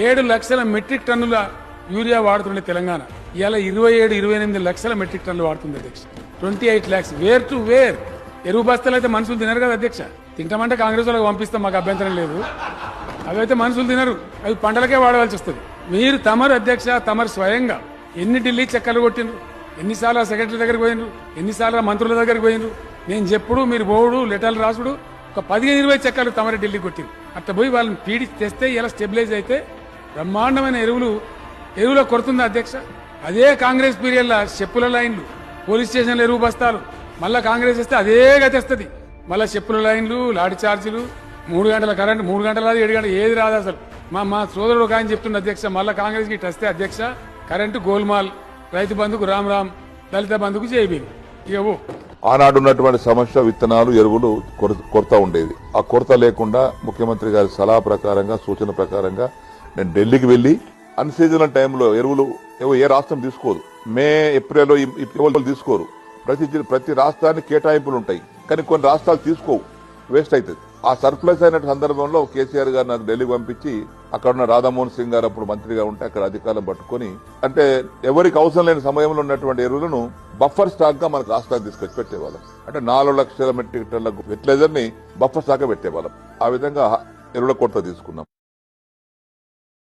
7 లక్షల మెట్రిక్ టన్నుల యూరియా వాడుతుండే తెలంగాణ ఇలా 27-28 లక్షల మెట్రిక్ టన్నులు వాడుతుంది అధ్యక్ష. 28 lakhs వేర్ టు వేర్. ఎరువు బస్తాలు అయితే మనుషులు తినరు కదా అధ్యక్ష. తింటామంటే కాంగ్రెస్ వాళ్ళకి పంపిస్తాం, మాకు అభ్యంతరం లేదు. అవైతే మనుషులు తినరు, అవి పంటలకే వాడవలసి వస్తుంది. మీరు తమరు అధ్యక్ష, తమరు స్వయంగా ఎన్ని ఢిల్లీ చక్కర్లు కొట్టిండ్రు, ఎన్నిసార్లు సెక్రటరీ దగ్గరికి పోయినరు, ఎన్నిసార్లు మంత్రుల దగ్గరికి పోయినరు. నేను చెప్పుడు మీరు బోవుడు లెటర్లు రాసుడు ఒక 15-20 చక్కర్లు తమరే ఢిల్లీ కొట్టిండ్రు. అట్లా పోయి వాళ్ళని పీడి తెస్తే ఇలా స్టెబిలైజ్ అయితే బ్రహ్మాండమైన ఎరువులో కొడుతుంది అధ్యక్ష. అదే కాంగ్రెస్ పీరియడ్లో చెప్పుల లైన్లు, పోలీస్ స్టేషన్లు ఎరువు బస్తాలు, మళ్ళా కాంగ్రెస్ ఇస్తే అదే గతి వస్తుంది. మళ్ళా చెప్పుల లైన్లు, లాఠీ చార్జీలు, 3 గంటల కరెంట్, 3 గంటల 7 గంటలు ఏది రాదు అసలు. మా సోదరుడు ఒక ఆయన చెప్తుండే అధ్యక్ష, మళ్ళా కాంగ్రెస్ కి వస్తే అధ్యక్ష కరెంటు గోల్మాల్, రైతు బంధుకు రామ్ రామ్, దళిత బంధుకు జైబీ. ఇక ఆనాడు ఉన్నటువంటి సమస్య విత్తనాలు, ఎరువులు కొరత ఉండేది. ఆ కొరత లేకుండా ముఖ్యమంత్రి గారి సలహా ప్రకారంగా, సూచన ప్రకారంగా నేను ఢిల్లీకి వెళ్లి అన్ సీజనల్ టైంలో ఎరువులు ఏ రాష్ట్రం తీసుకోదు. మే ఏప్రిల్లో ఎవరు తీసుకోరు. ప్రతి రాష్ట్రానికి కేటాయింపులు ఉంటాయి, కానీ కొన్ని రాష్ట్రాలు తీసుకోవు, వేస్ట్ అవుతుంది. ఆ సర్ప్లస్ అయిన సందర్భంలో కేసీఆర్ గారు నాకు ఢిల్లీకి పంపించి అక్కడ ఉన్న రాధామోహన్ సింగ్ గారు అప్పుడు మంత్రిగా ఉంటే అక్కడ అధికారం పట్టుకుని, అంటే ఎవరికి అవసరం లేని సమయంలో ఉన్నటువంటి ఎరువులను బఫర్ స్టాక్ గా మనకు రాష్ట్రానికి తీసుకొచ్చి పెట్టేవాళ్ళం. అంటే 4 లక్షల మెట్రిక్ టన్నుల ఫెర్టిలైజర్ ని బఫర్ స్టాక్ గా పెట్టేవాళ్ళం. ఆ విధంగా ఎరువుల కొరత తీసుకున్నాం.